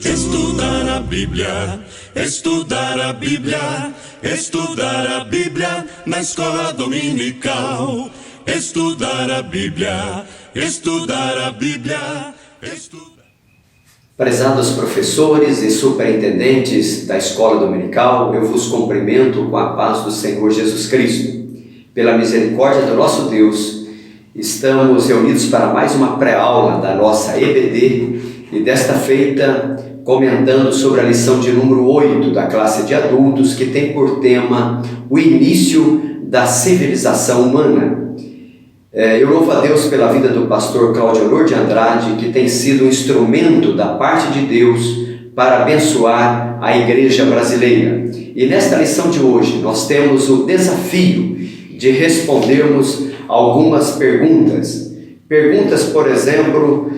Estudar a Bíblia, estudar a Bíblia, estudar a Bíblia na escola dominical. Estudar a Bíblia, estudar a Bíblia, estudar. Prezados professores e superintendentes da escola dominical, eu vos cumprimento com a paz do Senhor Jesus Cristo. Pela misericórdia do nosso Deus, estamos reunidos para mais uma pré-aula da nossa EBD e desta feita comentando sobre a lição de número 8 da classe de adultos, que tem por tema o início da civilização humana. Eu louvo a Deus pela vida do pastor Cláudio Honor de Andrade, que tem sido um instrumento da parte de Deus para abençoar a igreja brasileira. E nesta lição de hoje nós temos o desafio de respondermos algumas perguntas. Perguntas, por exemplo,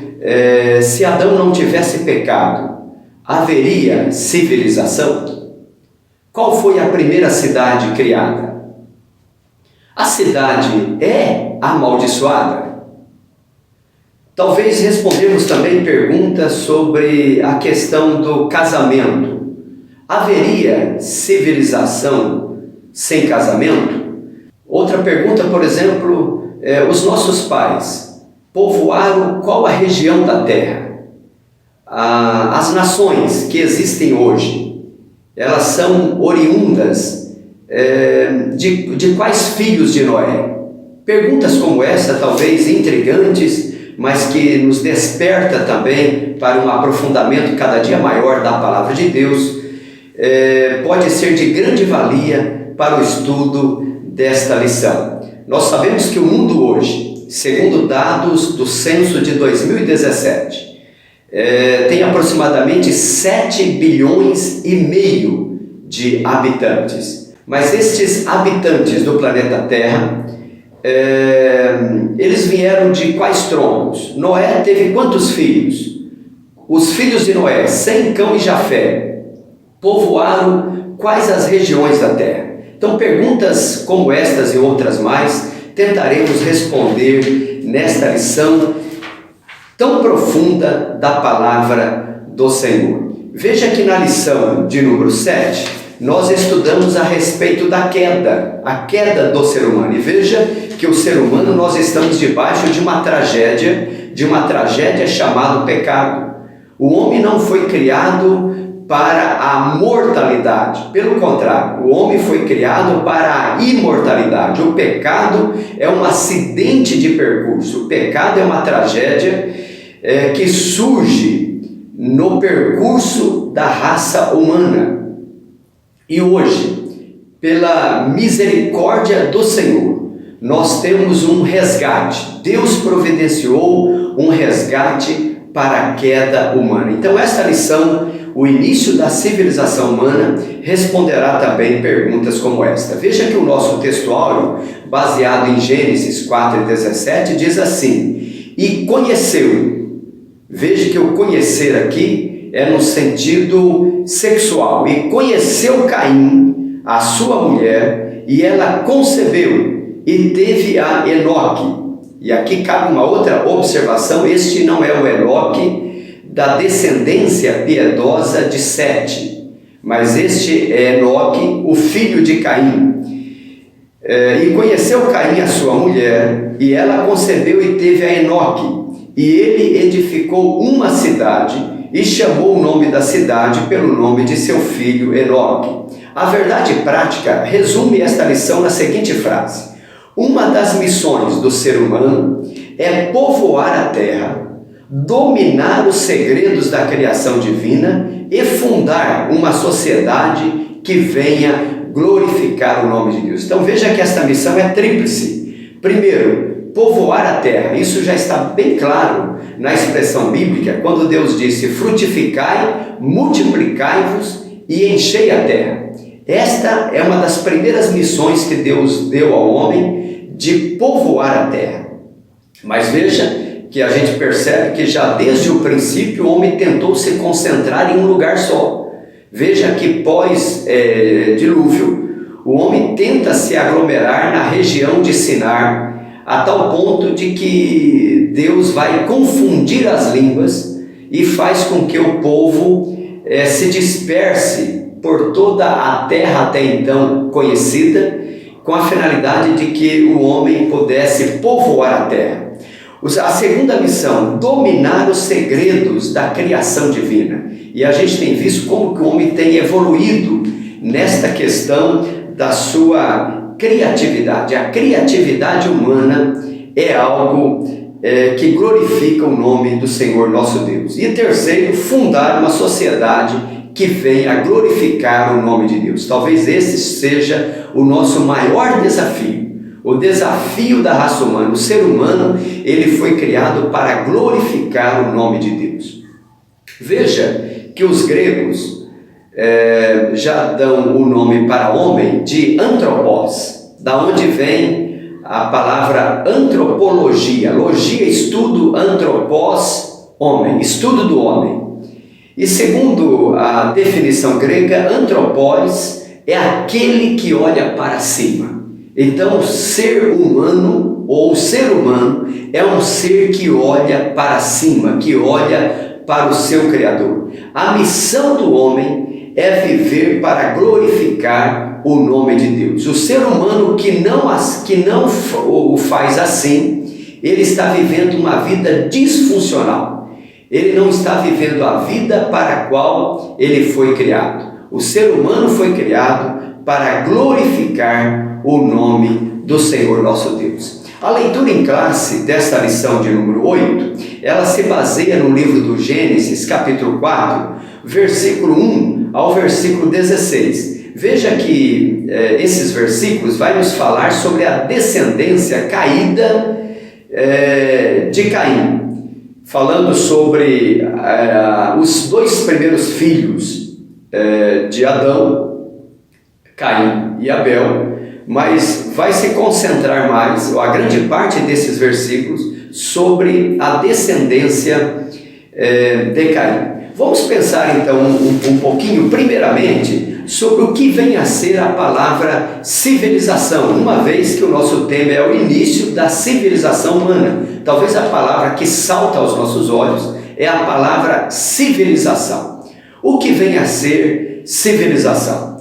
se Adão não tivesse pecado, haveria civilização? Qual foi a primeira cidade criada? A cidade é amaldiçoada? Talvez respondemos também perguntas sobre a questão do casamento. Haveria civilização sem casamento? Outra pergunta, por exemplo, os nossos pais povoaram qual a região da terra? As nações que existem hoje, elas são oriundas de quais filhos de Noé? Perguntas como essa, talvez intrigantes, mas que nos desperta também para um aprofundamento cada dia maior da palavra de Deus, pode ser de grande valia para o estudo desta lição. Nós sabemos que o mundo hoje, segundo dados do censo de 2017, tem aproximadamente 7,5 bilhões de habitantes. Mas estes habitantes do planeta Terra, eles vieram de quais troncos? Noé teve quantos filhos? Os filhos de Noé, Sem, Cão e Jafé, povoaram quais as regiões da Terra? Então, perguntas como estas e outras mais, tentaremos responder nesta lição tão profunda da palavra do Senhor. Veja que na lição de número 7, nós estudamos a respeito da queda, a queda do ser humano. E veja que o ser humano, nós estamos debaixo de uma tragédia chamada pecado. O homem não foi criado para a mortalidade, pelo contrário, o homem foi criado para a imortalidade. O pecado é um acidente de percurso, o pecado é uma tragédia que surge no percurso da raça humana. E hoje, pela misericórdia do Senhor, nós temos um resgate. Deus providenciou um resgate para a queda humana. Então, esta lição, o início da civilização humana, responderá também perguntas como esta. Veja que o nosso textuário, baseado em Gênesis 4:17, diz assim: e conheceu. Veja que o conhecer aqui é no sentido sexual. E conheceu Caim, a sua mulher, e ela concebeu e teve a Enoque. E aqui cabe uma outra observação: este não é o Enoque da descendência piedosa de Sete, mas este é Enoque, o filho de Caim. E conheceu Caim a sua mulher, e ela concebeu e teve a Enoque. E ele edificou uma cidade e chamou o nome da cidade pelo nome de seu filho Enoque. A verdade prática resume esta lição na seguinte frase: uma das missões do ser humano é povoar a terra, dominar os segredos da criação divina e fundar uma sociedade que venha glorificar o nome de Deus. Então veja que esta missão é tríplice. Primeiro, povoar a terra. Isso já está bem claro na expressão bíblica, quando Deus disse: frutificai, multiplicai-vos e enchei a terra. Esta é uma das primeiras missões que Deus deu ao homem, de povoar a terra. Mas veja que a gente percebe que já desde o princípio o homem tentou se concentrar em um lugar só. Veja que pós-dilúvio, o homem tenta se aglomerar na região de Sinar, a tal ponto de que Deus vai confundir as línguas e faz com que o povo se disperse por toda a terra até então conhecida, com a finalidade de que o homem pudesse povoar a terra. A segunda missão, dominar os segredos da criação divina. E a gente tem visto como que o homem tem evoluído nesta questão da sua criatividade. A criatividade humana é algo que glorifica o nome do Senhor nosso Deus. E terceiro, fundar uma sociedade que venha glorificar o nome de Deus. Talvez esse seja o nosso maior desafio. O desafio da raça humana. O ser humano, ele foi criado para glorificar o nome de Deus. Veja que os gregos já dão o nome para homem de antropos, da onde vem a palavra antropologia. Logia, estudo, antropos, homem, estudo do homem. E segundo a definição grega, antropos é aquele que olha para cima. Então, ser humano ou ser humano é um ser que olha para cima, que olha para o seu Criador. A missão do homem é viver para glorificar o nome de Deus. O ser humano que não o faz assim, ele está vivendo uma vida disfuncional. Ele não está vivendo a vida para a qual ele foi criado. O ser humano foi criado para glorificar o nome do Senhor nosso Deus. A leitura em classe desta lição de número 8, ela se baseia no livro do Gênesis, capítulo 4, versículo 1 ao versículo 16. Veja que esses versículos vai nos falar sobre a descendência caída de Caim, falando sobre os dois primeiros filhos de Adão, Caim e Abel, mas vai se concentrar mais, ou a grande parte desses versículos, sobre a descendência de Caim. Vamos pensar então um pouquinho, primeiramente, sobre o que vem a ser a palavra civilização, uma vez que o nosso tema é o início da civilização humana. Talvez a palavra que salta aos nossos olhos é a palavra civilização. O que vem a ser civilização?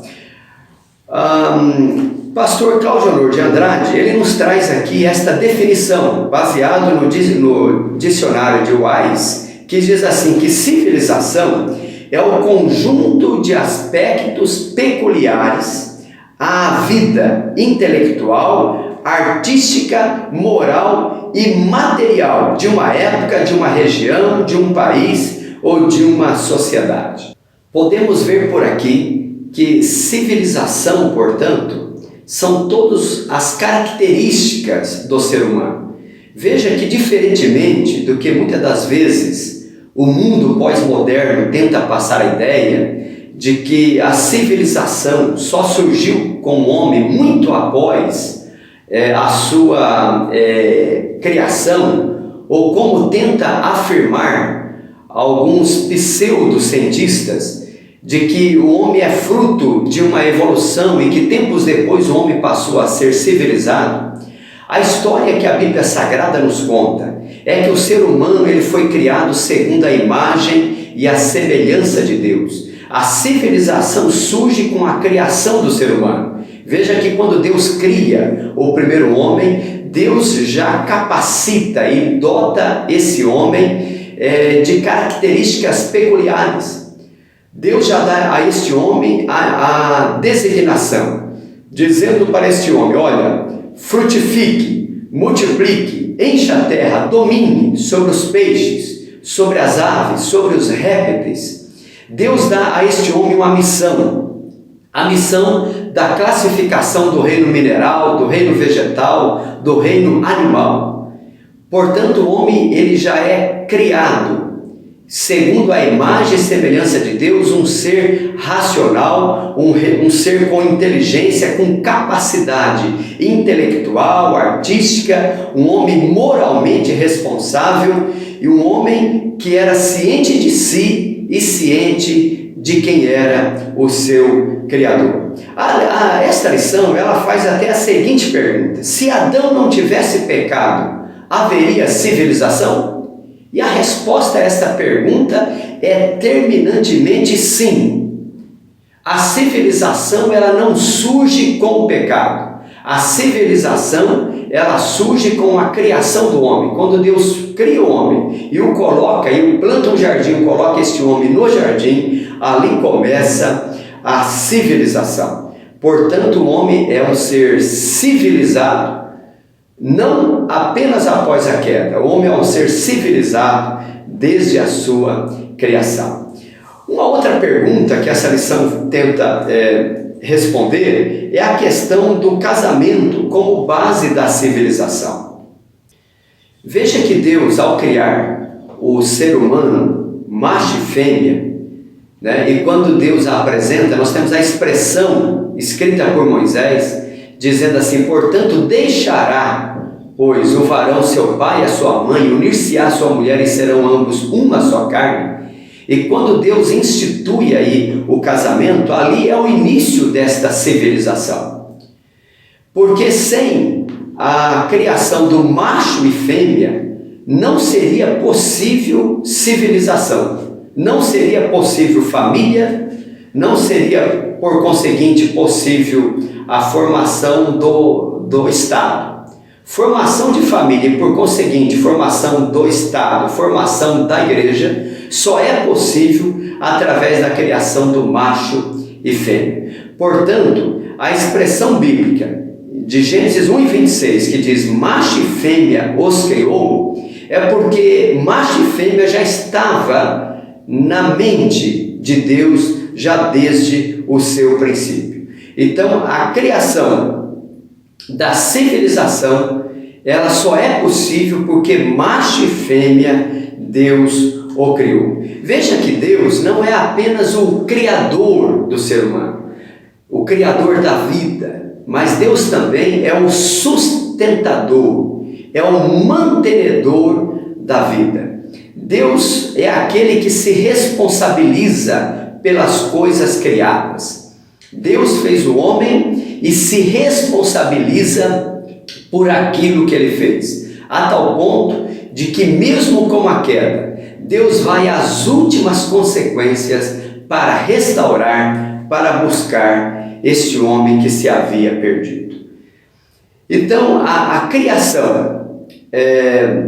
Pastor Cláudio Honor de Andrade, ele nos traz aqui esta definição, baseado no dicionário de Wise, que diz assim, que civilização é o conjunto de aspectos peculiares à vida intelectual, artística, moral e material de uma época, de uma região, de um país ou de uma sociedade. Podemos ver por aqui que civilização, portanto, são todas as características do ser humano. Veja que, diferentemente do que muitas das vezes o mundo pós-moderno tenta passar a ideia de que a civilização só surgiu com o homem muito após a sua criação, ou como tenta afirmar alguns pseudocientistas, de que o homem é fruto de uma evolução e que tempos depois o homem passou a ser civilizado. A história que a Bíblia Sagrada nos conta é que o ser humano ele foi criado segundo a imagem e a semelhança de Deus. A civilização surge com a criação do ser humano. Veja que quando Deus cria o primeiro homem, Deus já capacita e dota esse homem de características peculiares. Deus já dá a este homem a designação, dizendo para este homem, olha, frutifique, multiplique, encha a terra, domine sobre os peixes, sobre as aves, sobre os répteis. Deus dá a este homem uma missão, a missão da classificação do reino mineral, do reino vegetal, do reino animal. Portanto, o homem ele já é criado segundo a imagem e semelhança de Deus, um ser racional, um ser com inteligência, com capacidade intelectual, artística, um homem moralmente responsável e um homem que era ciente de si e ciente de quem era o seu Criador. Esta lição, ela faz até a seguinte pergunta: se Adão não tivesse pecado, haveria civilização? E a resposta a esta pergunta é terminantemente sim. A civilização, ela não surge com o pecado. A civilização, ela surge com a criação do homem. Quando Deus cria o homem e o coloca, e planta um jardim, coloca este homem no jardim, ali começa a civilização. Portanto, o homem é um ser civilizado, não apenas após a queda. O homem é um ser civilizado desde a sua criação. Uma outra pergunta que essa lição tenta responder é a questão do casamento como base da civilização. Veja que Deus, ao criar o ser humano, macho e fêmea, né, e quando Deus a apresenta, nós temos a expressão escrita por Moisés, dizendo assim: portanto, deixará, pois, o varão seu pai e a sua mãe, unir-se-á a sua mulher e serão ambos uma só carne. E quando Deus institui aí o casamento, ali é o início desta civilização. Porque sem a criação do macho e fêmea, não seria possível civilização, não seria possível família, não seria, por conseguinte, possível a formação do Estado. Formação de família e, por conseguinte, formação do Estado, formação da igreja, só é possível através da criação do macho e fêmea. Portanto, a expressão bíblica de Gênesis 1:26, que diz macho e fêmea os criou, é porque macho e fêmea já estava na mente de Deus já desde o seu princípio. Então, a criação da civilização, ela só é possível porque macho e fêmea Deus o criou. Veja que Deus não é apenas o criador do ser humano, o criador da vida, mas Deus também é o sustentador, é o mantenedor da vida. Deus é aquele que se responsabiliza pelas coisas criadas. Deus fez o homem e se responsabiliza por aquilo que ele fez, a tal ponto de que mesmo com a queda, Deus vai às últimas consequências para restaurar, para buscar este homem que se havia perdido. Então, a criação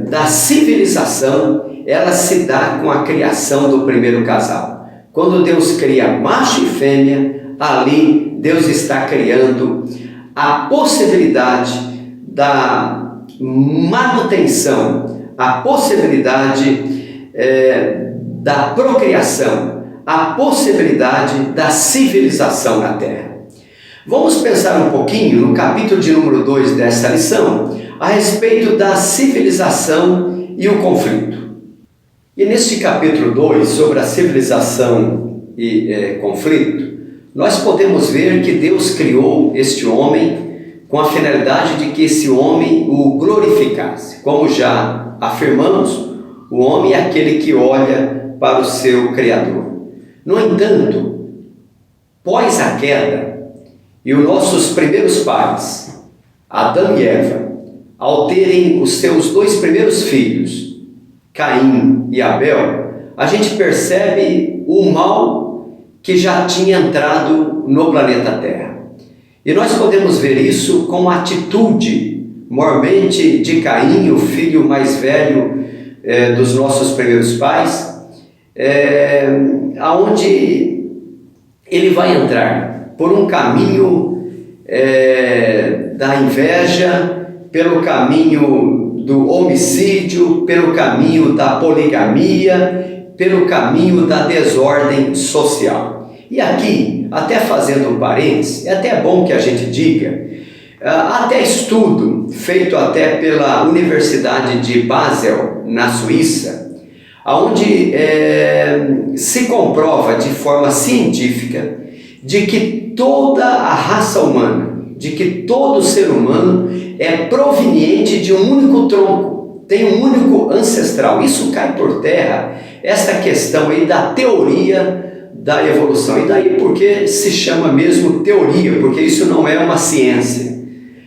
da civilização, ela se dá com a criação do primeiro casal. Quando Deus cria macho e fêmea, ali Deus está criando a possibilidade da manutenção, a possibilidade da procriação, a possibilidade da civilização na Terra. Vamos pensar um pouquinho no capítulo de número 2 desta lição, a respeito da civilização e o conflito. E neste capítulo 2, sobre a civilização e conflito, nós podemos ver que Deus criou este homem com a finalidade de que esse homem o glorificasse. Como já afirmamos, o homem é aquele que olha para o seu Criador. No entanto, pós a queda, e os nossos primeiros pais, Adão e Eva, ao terem os seus dois primeiros filhos, Caim e Abel, a gente percebe o mal que já tinha entrado no planeta Terra. E nós podemos ver isso com a atitude, mormente, de Caim, o filho mais velho dos nossos primeiros pais, aonde ele vai entrar por um caminho da inveja, pelo caminho do homicídio, pelo caminho da poligamia, pelo caminho da desordem social. E aqui, até fazendo um parênteses, é até bom que a gente diga, até estudo feito até pela Universidade de Basel, na Suíça, onde se comprova de forma científica de que toda a raça humana, de que todo ser humano é proveniente de um único tronco, tem um único ancestral. Isso cai por terra, esta questão aí da teoria da evolução. E daí porque se chama mesmo teoria, porque isso não é uma ciência.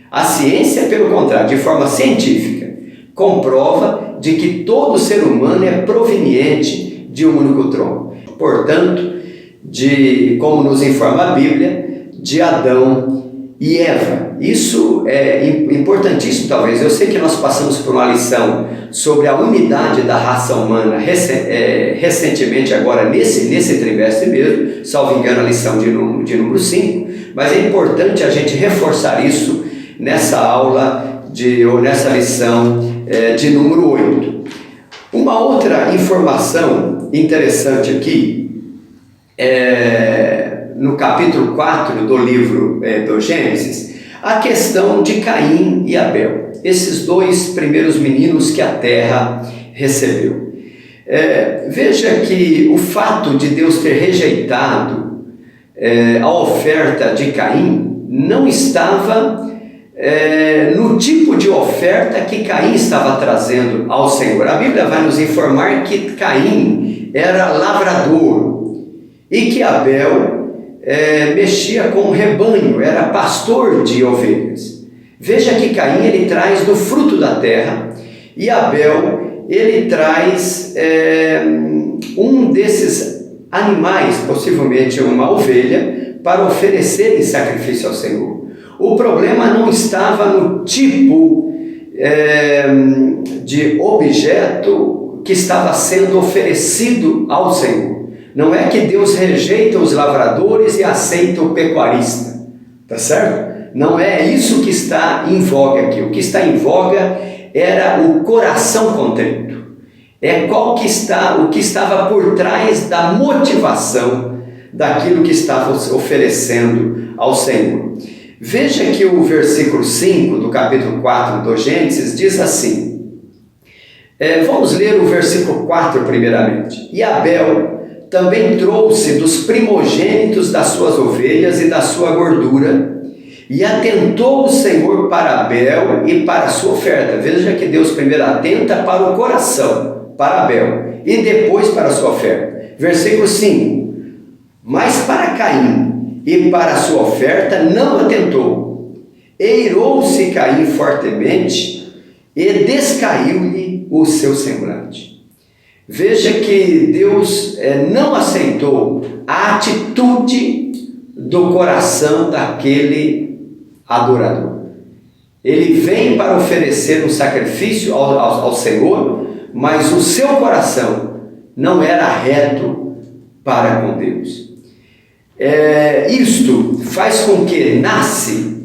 A ciência, pelo contrário, de forma científica, comprova de que todo ser humano é proveniente de um único tronco. Portanto, como nos informa a Bíblia, de Adão e Eva. Isso é importantíssimo, talvez. Eu sei que nós passamos por uma lição sobre a unidade da raça humana recentemente, agora nesse trimestre mesmo, salvo engano, a lição de número 5, mas é importante a gente reforçar isso nessa aula ou nessa lição de número 8. Uma outra informação interessante aqui no capítulo 4 do livro do Gênesis, a questão de Caim e Abel, esses dois primeiros meninos que a terra recebeu. Veja que o fato de Deus ter rejeitado a oferta de Caim não estava no tipo de oferta que Caim estava trazendo ao Senhor. A Bíblia vai nos informar que Caim era lavrador e que Abel mexia com o rebanho, era pastor de ovelhas. Veja que Caim ele traz do fruto da terra e Abel ele traz um desses animais, possivelmente uma ovelha, para oferecer em sacrifício ao Senhor. O problema não estava no tipo de objeto que estava sendo oferecido ao Senhor. Não é que Deus rejeita os lavradores e aceita o pecuarista, tá certo? Não é isso que está em voga aqui. O que está em voga era o coração contrito. O que estava por trás da motivação daquilo que estava oferecendo ao Senhor. Veja que o versículo 5 do capítulo 4 do Gênesis diz assim, vamos ler o versículo 4 primeiramente. E Abel também trouxe dos primogênitos das suas ovelhas e da sua gordura, e atentou o Senhor para Abel e para a sua oferta. Veja que Deus primeiro atenta para o coração, para Abel, e depois para a sua oferta. Versículo 5, mas para Caim e para a sua oferta não atentou. Eirou-se Caim fortemente e descaiu-lhe o seu semblante. Veja que Deus não aceitou a atitude do coração daquele adorador. Ele vem para oferecer um sacrifício ao Senhor, mas o seu coração não era reto para com Deus. Isto faz com que nasce,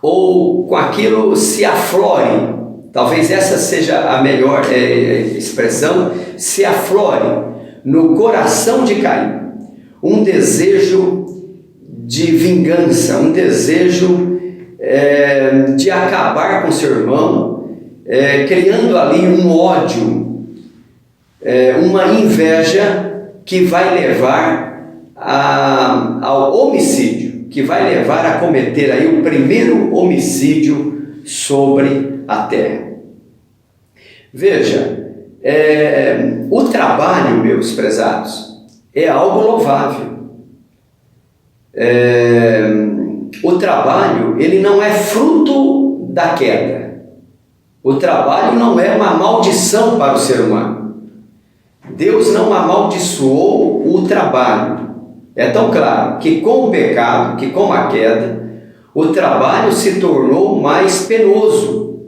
ou com aquilo se aflore, talvez essa seja a melhor expressão, se aflore no coração de Caim um desejo de vingança, um desejo de acabar com seu irmão, criando ali um ódio, uma inveja que vai levar ao homicídio, que vai levar a cometer aí o primeiro homicídio sobre a terra. Veja, o trabalho, meus prezados, é algo louvável. O trabalho, ele não é fruto da queda. O trabalho não é uma maldição para o ser humano. Deus não amaldiçoou o trabalho. É tão claro que com o pecado, que com a queda, o trabalho se tornou mais penoso.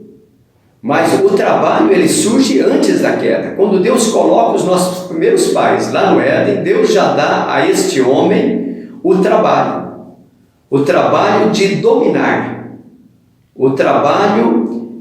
Mas o trabalho ele surge antes da queda. Quando Deus coloca os nossos primeiros pais lá no Éden, Deus já dá a este homem o trabalho de dominar, o trabalho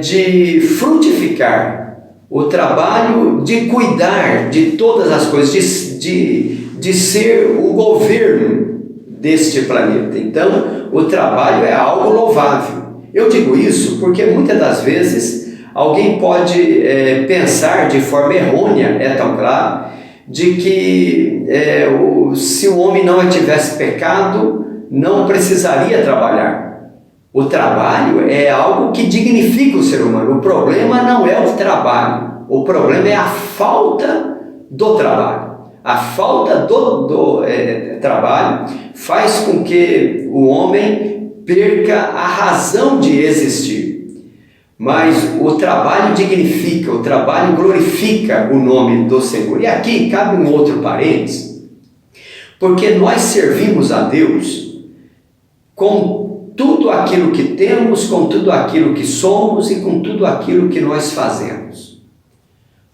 de frutificar, o trabalho de cuidar de todas as coisas, de ser o governo deste planeta. Então, o trabalho é algo louvável. Eu digo isso porque muitas das vezes alguém pode pensar de forma errônea, é tão claro, de que se o homem não tivesse pecado, não precisaria trabalhar. O trabalho é algo que dignifica o ser humano. O problema não é o trabalho, o problema é a falta do trabalho. A falta do trabalho faz com que o homem perca a razão de existir. Mas o trabalho dignifica, o trabalho glorifica o nome do Senhor. E aqui cabe um outro parênteses, porque nós servimos a Deus com tudo aquilo que temos, com tudo aquilo que somos e com tudo aquilo que nós fazemos.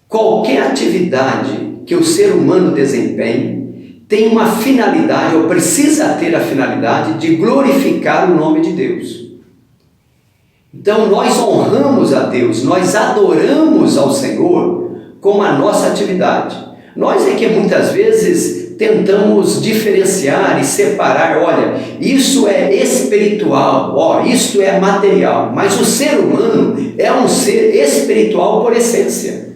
Qualquer atividade que o ser humano desempenhe tem uma finalidade, ou precisa ter a finalidade de glorificar o nome de Deus. Então nós honramos a Deus, nós adoramos ao Senhor com a nossa atividade. Nós é que muitas vezes tentamos diferenciar e separar, olha, isso é espiritual, isso é material, mas o ser humano é um ser espiritual por essência.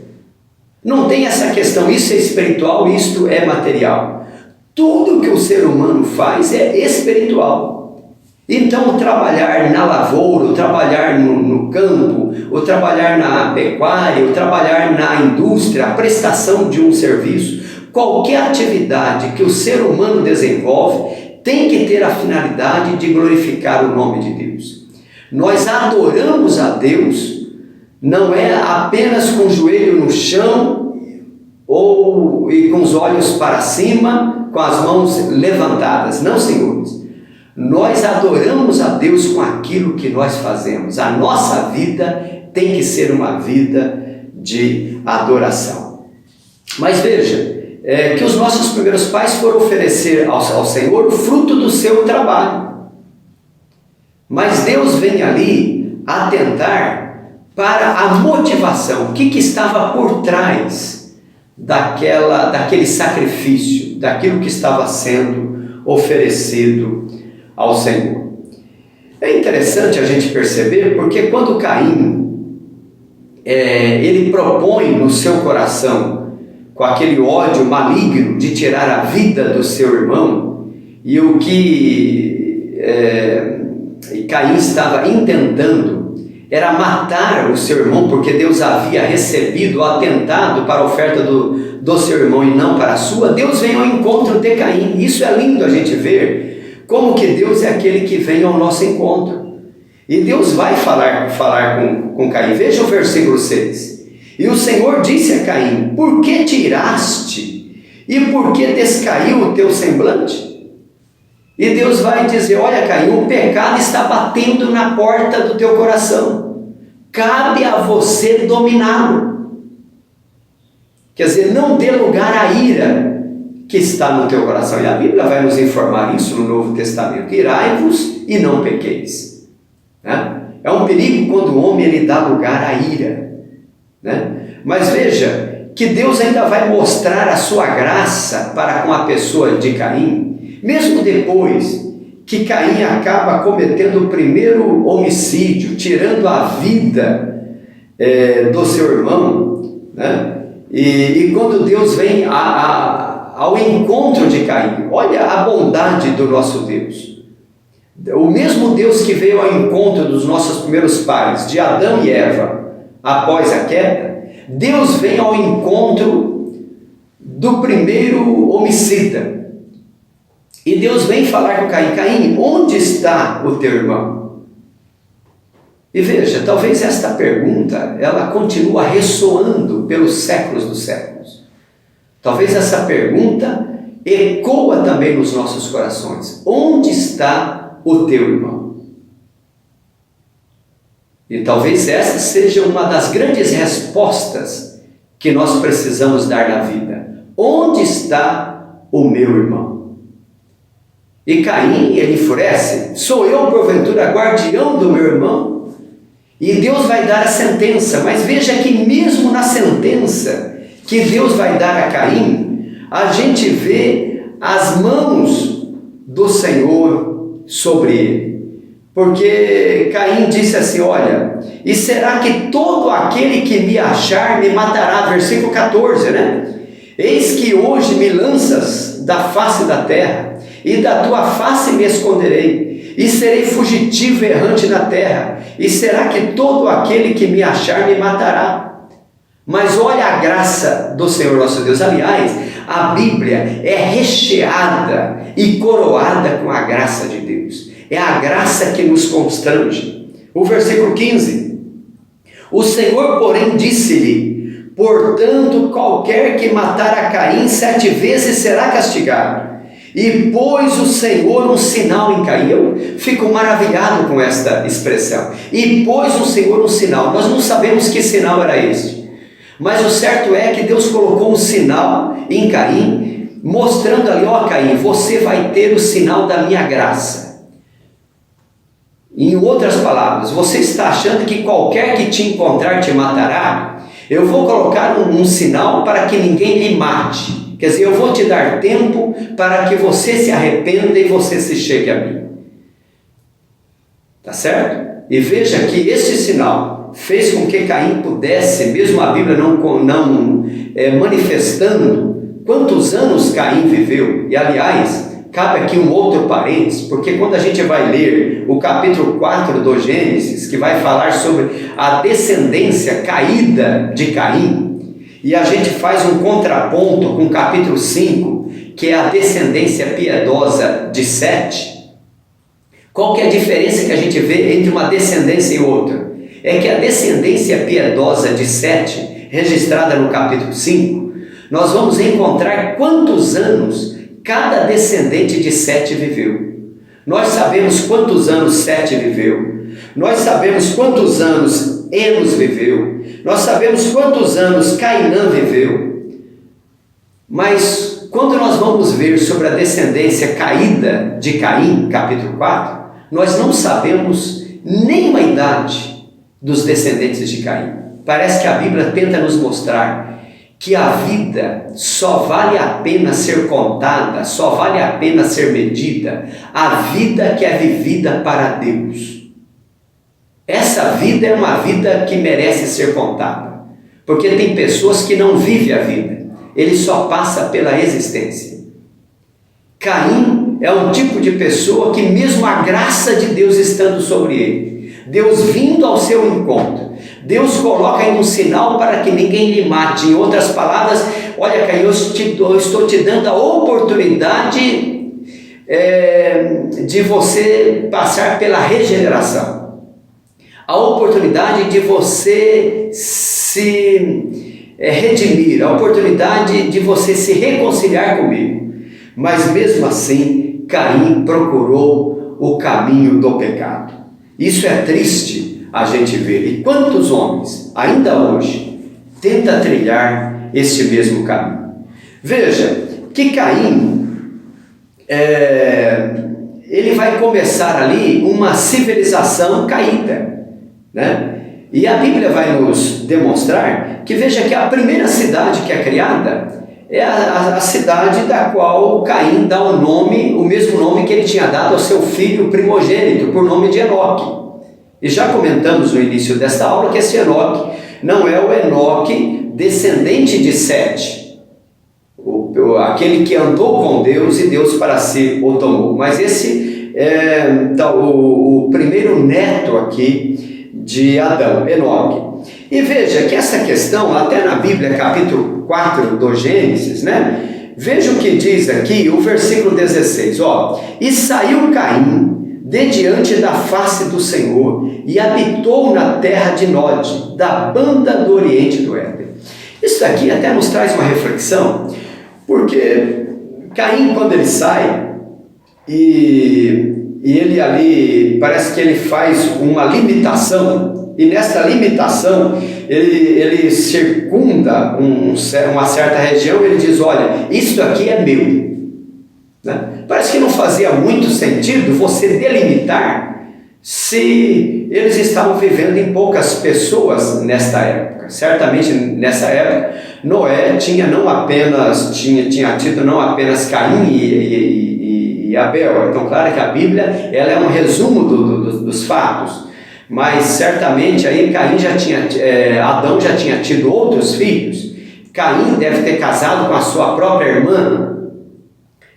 Não tem essa questão, isso é espiritual, isto é material. Tudo que o ser humano faz é espiritual. Então, trabalhar na lavoura, o trabalhar no campo, o trabalhar na pecuária, o trabalhar na indústria, a prestação de um serviço, qualquer atividade que o ser humano desenvolve tem que ter a finalidade de glorificar o nome de Deus. Nós adoramos a Deus, não é apenas com o joelho no chão e com os olhos para cima, com as mãos levantadas. Não, senhores. Nós adoramos a Deus com aquilo que nós fazemos. A nossa vida tem que ser uma vida de adoração. Mas veja, que os nossos primeiros pais foram oferecer ao Senhor o fruto do seu trabalho. Mas Deus vem ali atentar para a motivação, o que estava por trás daquele sacrifício, daquilo que estava sendo oferecido ao Senhor. É interessante a gente perceber, porque quando Caim ele propõe no seu coração, com aquele ódio maligno de tirar a vida do seu irmão, e o que Caim estava intentando era matar o seu irmão, porque Deus havia recebido o atentado para a oferta do seu irmão e não para a sua. Deus vem ao encontro de Caim. Isso é lindo a gente ver, como que Deus é aquele que vem ao nosso encontro. E Deus vai falar com Caim. Veja o versículo 6. E o Senhor disse a Caim: por que te iraste? E por que descaiu o teu semblante? E Deus vai dizer: olha, Caim, o pecado está batendo na porta do teu coração. Cabe a você dominá-lo. Quer dizer, não dê lugar à ira que está no teu coração. E a Bíblia vai nos informar isso no Novo Testamento. Irai-vos e não pequeis. É um perigo quando o homem ele dá lugar à ira. Mas veja que Deus ainda vai mostrar a sua graça para com a pessoa de Caim, mesmo depois que Caim acaba cometendo o primeiro homicídio, tirando a vida do seu irmão, e quando Deus vem ao encontro de Caim, olha a bondade do nosso Deus. O mesmo Deus que veio ao encontro dos nossos primeiros pais, de Adão e Eva, após a queda, Deus vem ao encontro do primeiro homicida. E Deus vem falar com Caim: Caim, onde está o teu irmão? E veja, talvez esta pergunta, ela continua ressoando pelos séculos dos séculos. Talvez essa pergunta ecoa também nos nossos corações: onde está o teu irmão? E talvez essa seja uma das grandes respostas que nós precisamos dar na vida. Onde está o meu irmão? E Caim, ele enfurece: sou eu porventura guardião do meu irmão? E Deus vai dar a sentença. Mas veja que mesmo na sentença que Deus vai dar a Caim, a gente vê as mãos do Senhor sobre ele. Porque Caim disse assim: olha, e será que todo aquele que me achar me matará? Versículo 14, Eis que hoje me lanças da face da terra, e da tua face me esconderei, e serei fugitivo errante na terra, e será que todo aquele que me achar me matará? Mas olha a graça do Senhor nosso Deus. Aliás, a Bíblia é recheada e coroada com a graça de Deus. É a graça que nos constrange. O versículo 15: o Senhor, porém, disse-lhe: portanto, qualquer que matar a Caim 7 vezes será castigado. E pôs o Senhor um sinal em Caim. Eu fico maravilhado com esta expressão. E pôs o Senhor um sinal. Nós não sabemos que sinal era este, mas o certo é que Deus colocou um sinal em Caim, mostrando ali: ó Caim, você vai ter o sinal da minha graça. Em outras palavras, você está achando que qualquer que te encontrar te matará? Eu vou colocar um sinal para que ninguém lhe mate. Quer dizer, eu vou te dar tempo para que você se arrependa e você se chegue a mim. Tá certo? E veja que este sinal fez com que Caim pudesse, mesmo a Bíblia não manifestando quantos anos Caim viveu. E aliás, cabe aqui um outro parênteses, porque quando a gente vai ler o capítulo 4 do Gênesis, que vai falar sobre a descendência caída de Caim, e a gente faz um contraponto com o capítulo 5, que é a descendência piedosa de Sete. Qual que é a diferença que a gente vê entre uma descendência e outra? É que a descendência piedosa de Sete, registrada no capítulo 5, nós vamos encontrar quantos anos cada descendente de Sete viveu. Nós sabemos quantos anos Sete viveu. Nós sabemos quantos anos Enos viveu. Nós sabemos quantos anos Cainã viveu. Mas quando nós vamos ver sobre a descendência caída de Caim, capítulo 4, nós não sabemos nem a idade dos descendentes de Caim. Parece que a Bíblia tenta nos mostrar que a vida só vale a pena ser contada, só vale a pena ser medida, a vida que é vivida para Deus. Essa vida é uma vida que merece ser contada, porque tem pessoas que não vivem a vida, ele só passa pela existência. Caim é um tipo de pessoa que, mesmo a graça de Deus estando sobre ele, Deus vindo ao seu encontro, Deus coloca em um sinal para que ninguém lhe mate. Em outras palavras, olha Caim, eu estou te dando a oportunidade de você passar pela regeneração, a oportunidade de você se redimir, a oportunidade de você se reconciliar comigo. Mas mesmo assim, Caim procurou o caminho do pecado. Isso é triste a gente ver. E quantos homens, ainda hoje, tentam trilhar este mesmo caminho? Veja que Caim, ele vai começar ali uma civilização caída, né? E a Bíblia vai nos demonstrar que, veja que a primeira cidade que é criada é a cidade da qual Caim dá o nome, o mesmo nome que ele tinha dado ao seu filho primogênito, por nome de Enoque. E já comentamos no início desta aula que esse Enoque não é o Enoque descendente de Sete, aquele que andou com Deus e Deus para si o tomou, mas esse é o primeiro neto aqui de Adão, Enoque. E veja que essa questão, até na Bíblia, capítulo 4 do Gênesis, né? Veja o que diz aqui, o versículo 16, ó. E saiu Caim de diante da face do Senhor e habitou na terra de Nod, da banda do oriente do Éden. Isso aqui até nos traz uma reflexão, porque Caim, quando ele sai, e ele ali, parece que ele faz uma limitação, e nessa limitação ele circunda uma certa região, ele diz, olha, isso aqui é meu, né? Parece que não fazia muito sentido você delimitar se eles estavam vivendo em poucas pessoas nesta época. Certamente nessa época Noé tinha tido não apenas Caim e Abel. Então claro que a Bíblia ela é um resumo dos fatos, mas certamente aí Adão já tinha tido outros filhos. Caim deve ter casado com a sua própria irmã.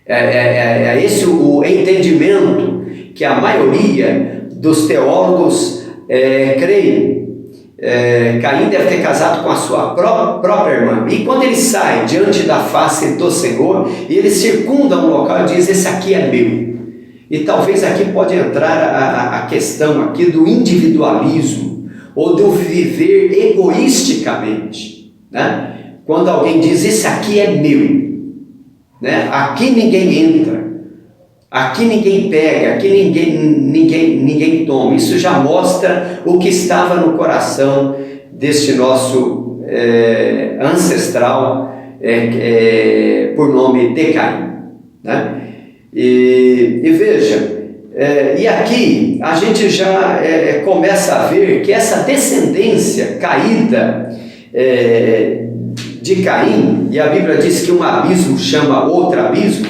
É esse o entendimento que a maioria dos teólogos creem. Caim deve ter casado com a sua própria irmã. E quando ele sai diante da face do Senhor, e ele circunda um local e diz: esse aqui é meu. E talvez aqui pode entrar a questão aqui do individualismo, ou do viver egoisticamente, né? Quando alguém diz: esse aqui é meu, né? Aqui ninguém entra, aqui ninguém pega, aqui ninguém toma. Isso já mostra o que estava no coração deste nosso ancestral por nome de Caim, né? E veja, e aqui a gente já começa a ver que essa descendência caída de Caim, e a Bíblia diz que um abismo chama outro abismo,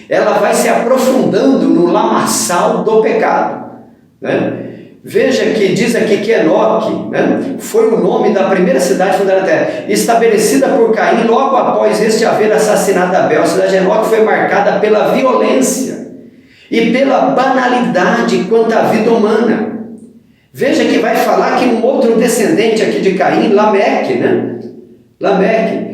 ela vai se aprofundando no lamaçal do pecado, né? Veja que diz aqui que Enoque, né, foi o nome da primeira cidade fundada na terra, estabelecida por Caim logo após este haver assassinado Abel. A cidade de Enoque foi marcada pela violência e pela banalidade quanto à vida humana. Veja que vai falar que um outro descendente aqui de Caim, Lameque, né? Lameque,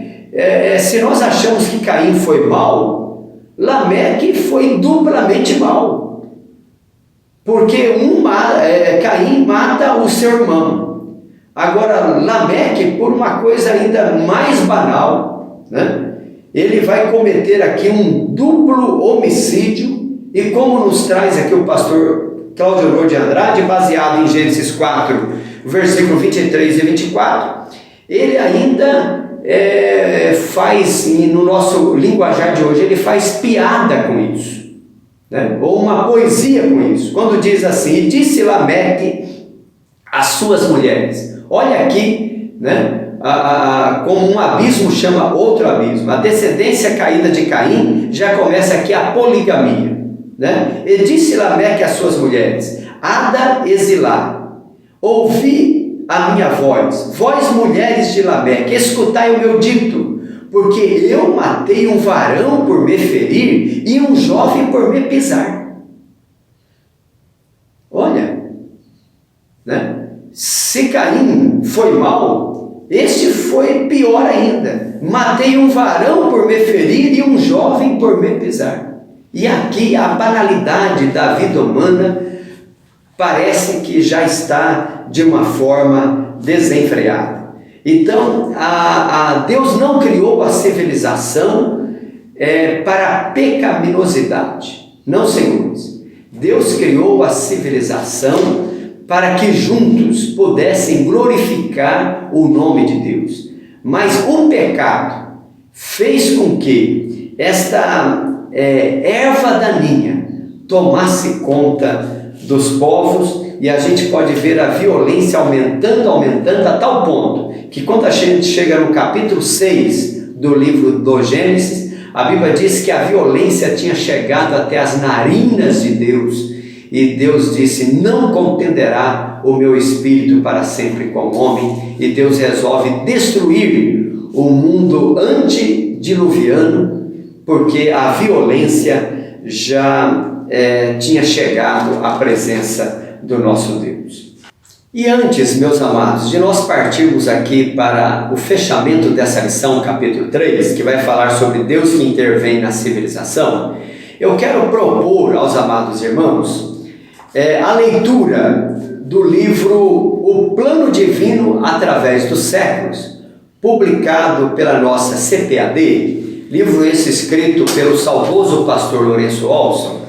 se nós achamos que Caim foi mau, Lameque foi duplamente mau. Porque Caim mata o seu irmão. Agora, Lameque, por uma coisa ainda mais banal, né? Ele vai cometer aqui um duplo homicídio, e como nos traz aqui o pastor Cláudio Honor de Andrade, baseado em Gênesis 4, versículo 23 e 24, ele ainda faz, no nosso linguajar de hoje, ele faz piada com isso, né? Ou uma poesia com isso, quando diz assim: e disse Lameque às suas mulheres. Olha aqui, né? Como um abismo chama outro abismo. A descendência caída de Caim já começa aqui a poligamia, né? E disse Lameque às suas mulheres: Ada e Zilá, ouvi a minha voz, vós mulheres de Lameque, escutai o meu dito, porque eu matei um varão por me ferir e um jovem por me pisar. Olha, né? Se Caim foi mau, este foi pior ainda. Matei um varão por me ferir e um jovem por me pisar. E aqui a banalidade da vida humana parece que já está de uma forma desenfreada. Então, Deus não criou a civilização para a pecaminosidade. Não, senhores. Deus criou a civilização para que juntos pudessem glorificar o nome de Deus. Mas o pecado fez com que esta erva daninha tomasse conta dos povos, e a gente pode ver a violência aumentando a tal ponto que quando a gente chega no capítulo 6 do livro do Gênesis, a Bíblia diz que a violência tinha chegado até as narinas de Deus, e Deus disse: não contenderá o meu espírito para sempre com o homem. E Deus resolve destruir o mundo antediluviano, porque a violência já tinha chegado à presença do nosso Deus. E antes, meus amados, de nós partirmos aqui para o fechamento dessa lição, capítulo 3, que vai falar sobre Deus que intervém na civilização, eu quero propor aos amados irmãos a leitura do livro O Plano Divino através dos Séculos, publicado pela nossa CPAD, livro esse escrito pelo saudoso pastor Lourenço Olson,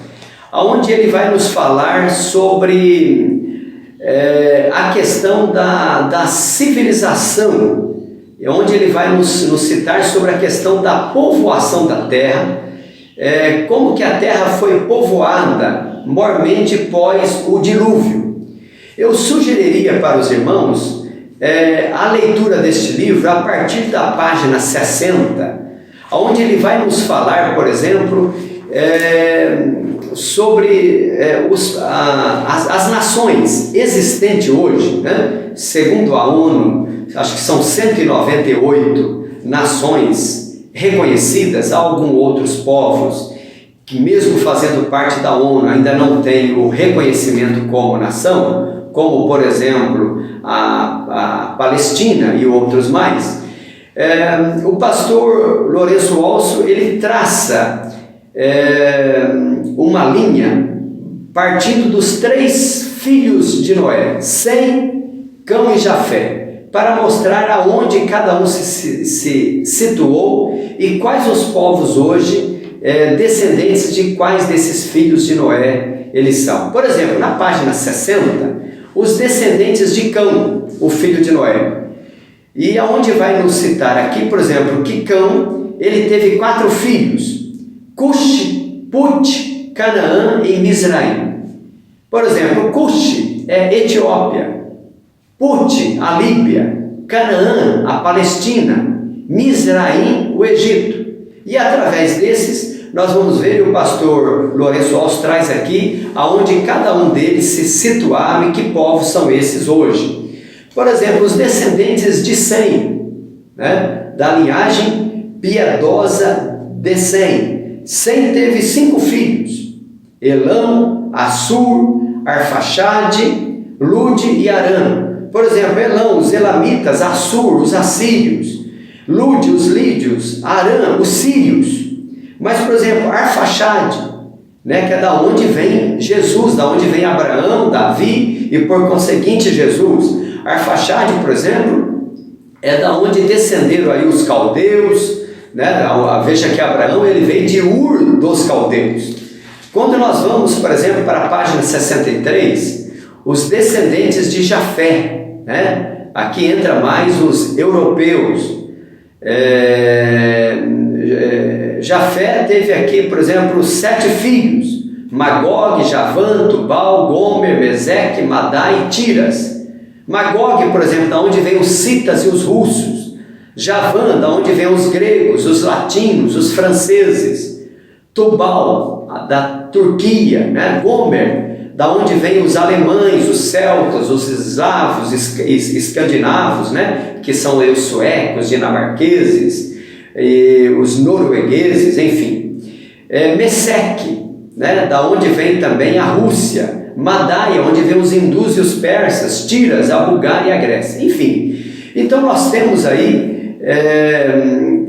onde ele vai nos falar sobre a questão da civilização, onde ele vai nos citar sobre a questão da povoação da terra, como que a terra foi povoada mormente pós o dilúvio. Eu sugeriria para os irmãos a leitura deste livro a partir da página 60, onde ele vai nos falar, por exemplo, sobre as nações existentes hoje, né? Segundo a ONU, acho que são 198 nações reconhecidas. Há alguns outros povos que, mesmo fazendo parte da ONU, ainda não têm o reconhecimento como nação, como, por exemplo, a Palestina e outros mais. O pastor Lourenço Olso, ele traça uma linha partindo dos 3 filhos de Noé, Sem, Cão e Jafé, para mostrar aonde cada um se situou e quais os povos hoje, descendentes de quais desses filhos de Noé eles são. Por exemplo, na página 60, os descendentes de Cão, o filho de Noé. E aonde vai nos citar aqui, por exemplo, que Cão, ele teve 4 filhos, Cush, Put, Canaã e Mizraim. Por exemplo, Cush é Etiópia, Put, a Líbia, Canaã, a Palestina, Mizraim, o Egito. E através desses, nós vamos ver, o pastor Lourenço Olso traz aqui, aonde cada um deles se situaram e que povos são esses hoje. Por exemplo, os descendentes de Sem, né, da linhagem piedosa de Sem. Sem teve 5 filhos, Elão, Assur, Arfaxade, Lude e Aram. Por exemplo, Elão, os elamitas, Assur, os assírios, Lude, os lídios, Aram, os sírios. Mas, por exemplo, Arfaxade, né, que é da onde vem Jesus, da onde vem Abraão, Davi e por conseguinte Jesus. Arfaxade, por exemplo, é da onde descenderam aí os caldeus, né? Veja que Abraão ele veio de Ur dos caldeus. Quando nós vamos, por exemplo, para a página 63, os descendentes de Jafé, né? Aqui entra mais os europeus. Jafé teve aqui, por exemplo, 7 filhos, Magog, Javã, Tubal, Gomer, Meseque, Madai e Tiras. Magog, por exemplo, da onde vêm os citas e os russos. Javã, da onde vêm os gregos, os latinos, os franceses. Tubal, da Turquia, né? Gomer, da onde vêm os alemães, os celtas, os eslavos, escandinavos, né? Que são os suecos, dinamarqueses, os noruegueses, enfim. Meseque, né? Da onde vem também a Rússia. Madai, onde vem os hindus e os persas, Tiras, a Bulgária e a Grécia, enfim. Então nós temos aí,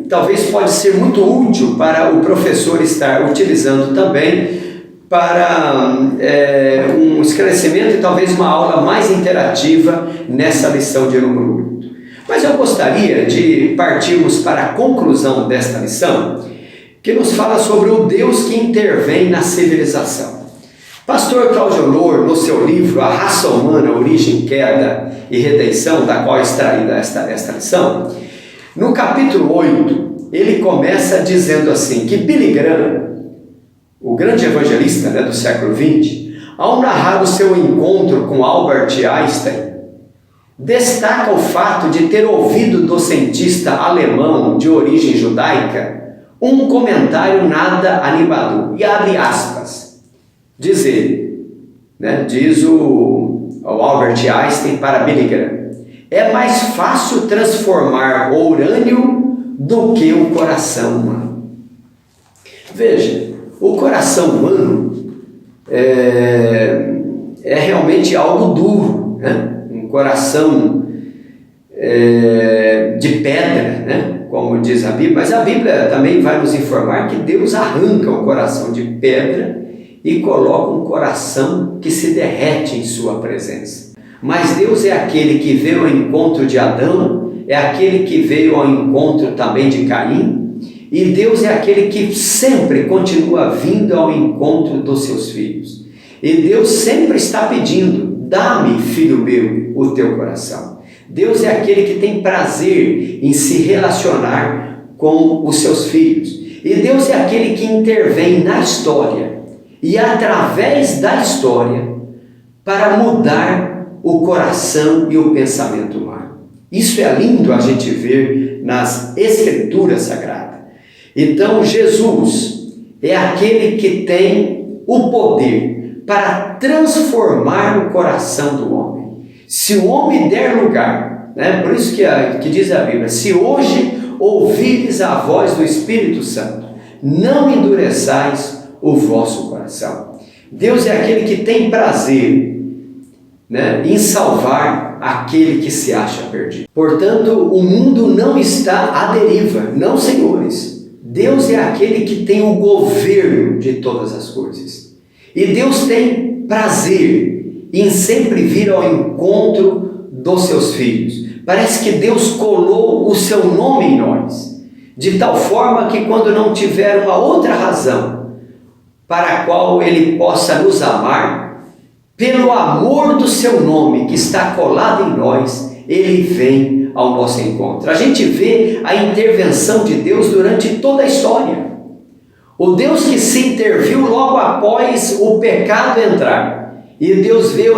talvez pode ser muito útil para o professor estar utilizando também para um esclarecimento e talvez uma aula mais interativa nessa lição de número 8. Mas eu gostaria de partirmos para a conclusão desta lição, que nos fala sobre o Deus que intervém na civilização. Pastor Cláudio Lohr, no seu livro A Raça Humana, Origem, Queda e Redenção, da qual é extraída esta lição, no capítulo 8, ele começa dizendo assim, que Billy Graham, o grande evangelista, né, do século XX, ao narrar o seu encontro com Albert Einstein, destaca o fato de ter ouvido do cientista alemão de origem judaica um comentário nada animador, e abre aspas. Diz ele, né, diz o Albert Einstein para Billy Graham, é mais fácil transformar o urânio do que o coração humano. Veja, o coração humano é realmente algo duro, né? Um coração de pedra, né? Como diz a Bíblia, mas a Bíblia também vai nos informar que Deus arranca o coração de pedra e coloca um coração que se derrete em sua presença. Mas Deus é aquele que veio ao encontro de Adão, é aquele que veio ao encontro também de Caim, e Deus é aquele que sempre continua vindo ao encontro dos seus filhos. E Deus sempre está pedindo, dá-me, filho meu, o teu coração. Deus é aquele que tem prazer em se relacionar com os seus filhos. E Deus é aquele que intervém na história e através da história para mudar o coração e o pensamento humano. Isso é lindo a gente ver nas Escrituras Sagradas. Então Jesus é aquele que tem o poder para transformar o coração do homem. Se o homem der lugar, né? Por isso que diz a Bíblia, se hoje ouvires a voz do Espírito Santo, não endureçais o vosso coração. Deus é aquele que tem prazer, né, em salvar aquele que se acha perdido. Portanto, o mundo não está à deriva, não, senhores. Deus é aquele que tem o governo de todas as coisas. E Deus tem prazer em sempre vir ao encontro dos seus filhos. Parece que Deus colou o seu nome em nós, de tal forma que quando não tiver uma outra razão para a qual Ele possa nos amar, pelo amor do seu nome que está colado em nós, Ele vem ao nosso encontro. A gente vê a intervenção de Deus durante toda a história. O Deus que se interviu logo após o pecado entrar. E Deus veio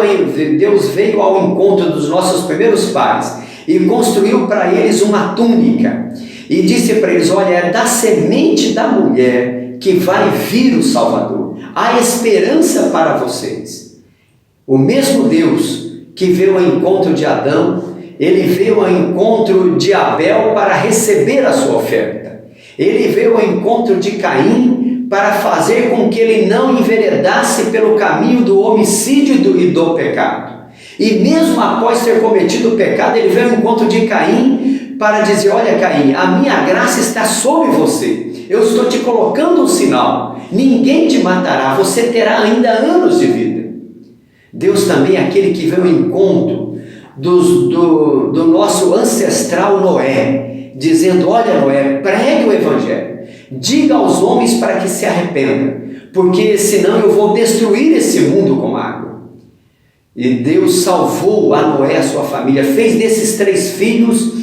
ao encontro dos nossos primeiros pais e construiu para eles uma túnica. E disse para eles: olha, é da semente da mulher que vai vir o Salvador. Há esperança para vocês. O mesmo Deus que veio ao encontro de Adão, Ele veio ao encontro de Abel para receber a sua oferta. Ele veio ao encontro de Caim para fazer com que ele não enveredasse pelo caminho do homicídio e do pecado. E mesmo após ter cometido o pecado, ele veio ao encontro de Caim para dizer: olha, Caim, a minha graça está sobre você. Eu estou te colocando um sinal. Ninguém te matará, você terá ainda anos de vida. Deus também é aquele que veio ao encontro do nosso ancestral Noé, dizendo: olha, Noé, pregue o evangelho, diga aos homens para que se arrependam, porque senão eu vou destruir esse mundo com água. E Deus salvou a Noé e a sua família, fez desses 3 filhos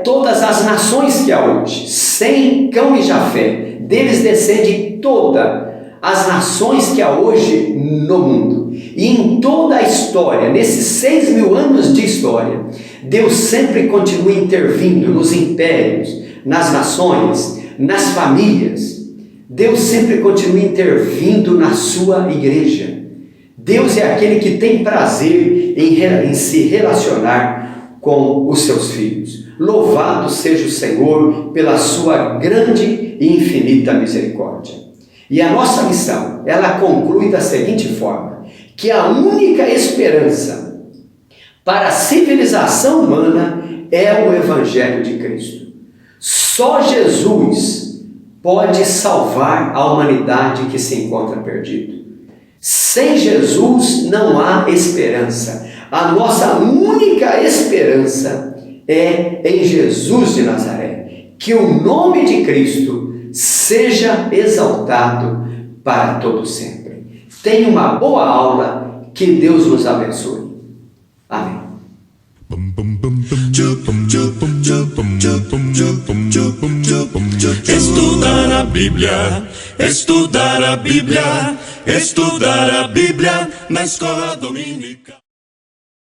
todas as nações que há hoje. Sem, Cão e Jafé, deles descende todas as nações que há hoje no mundo. E em toda a história, nesses 6.000 anos de história, Deus sempre continua intervindo nos impérios, nas nações, nas famílias. Deus sempre continua intervindo na sua igreja. Deus é aquele que tem prazer em se relacionar com os seus filhos. Louvado seja o Senhor pela sua grande e infinita misericórdia. E a nossa missão, ela conclui da seguinte forma: que a única esperança para a civilização humana é o Evangelho de Cristo. Só Jesus pode salvar a humanidade que se encontra perdida. Sem Jesus não há esperança. A nossa única esperança é em Jesus de Nazaré. Que o nome de Cristo seja exaltado para todo sempre. Tenha uma boa aula, que Deus nos abençoe. Amém. Estudar a Bíblia, estudar a Bíblia, estudar a Bíblia na escola dominical.